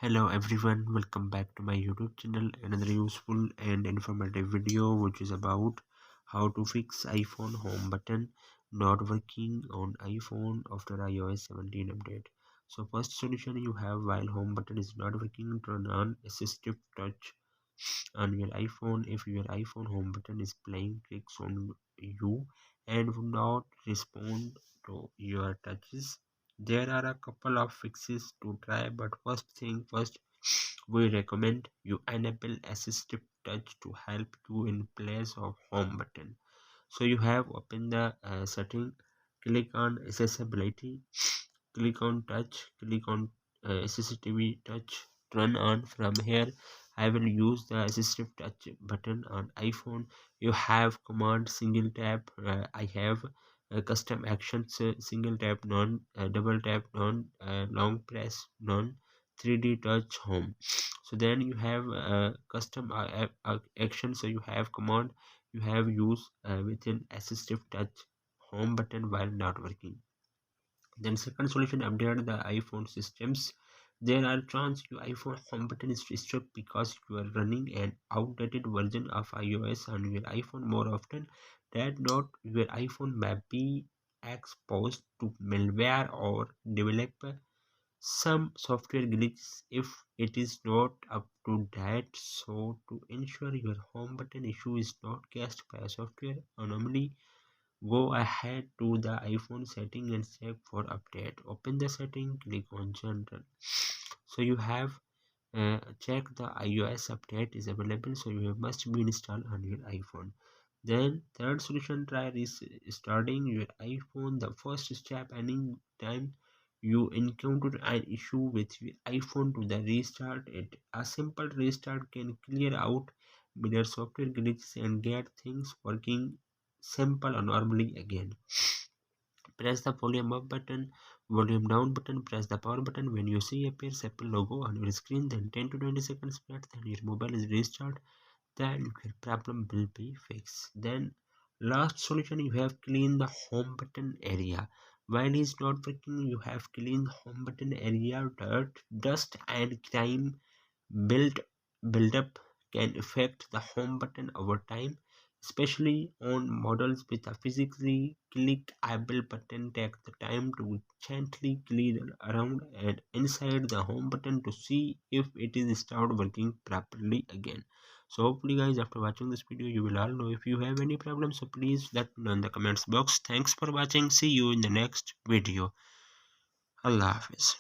Hello everyone, welcome back to my YouTube channel. Another useful and informative video which is about how to fix iPhone home button not working on iPhone after iOS 17 update. So first solution you have, while home button is not working, turn on assistive touch on your iPhone. If your iPhone home button is playing tricks on you and would not respond to your touches, there are a couple of fixes to try, but first thing first, we recommend you enable assistive touch to help you in place of home button. So you have open the setting, click on accessibility, click on touch, click on assistive touch, turn on. From here I will use the assistive touch button on iPhone. You have command single tap, I have custom actions, single tap, non double tap, non long press, non 3D touch home. So then you have custom action, so you have command, you have use within assistive touch home button while not working. Then second solution, update the iPhone systems. There are chance your iPhone home button is disturbed because you are running an outdated version of iOS on your iPhone more often. That not your iPhone may be exposed to malware or develop some software glitches if it is not up to date. So to ensure your home button issue is not caused by a software anomaly, go ahead to the iPhone setting and check for update. Open the setting, click on general. So you have check the iOS update is available, so you must be installed on your iPhone. Then third solution, try restarting your iPhone. The first step, anytime you encounter an issue with your iPhone, to the restart it. A simple restart can clear out minor software glitches and get things working simple or normally again. Press the volume up button, volume down button, press the power button. When you see appears Apple logo on your screen, then 10 to 20 seconds later, then your mobile is restarted, then your problem will be fixed. Then last solution, you have clean the home button area. While it's not working, you have clean home button area. Dirt, dust and grime build buildup can affect the home button over time, especially on models with a physically clickable button. Take the time to gently clean around and inside the home button to see if it is start working properly again. So hopefully guys, after watching this video you will all know. If you have any problem, so please let me know in the comments box. Thanks for watching, see you in the next video. Allah Hafiz.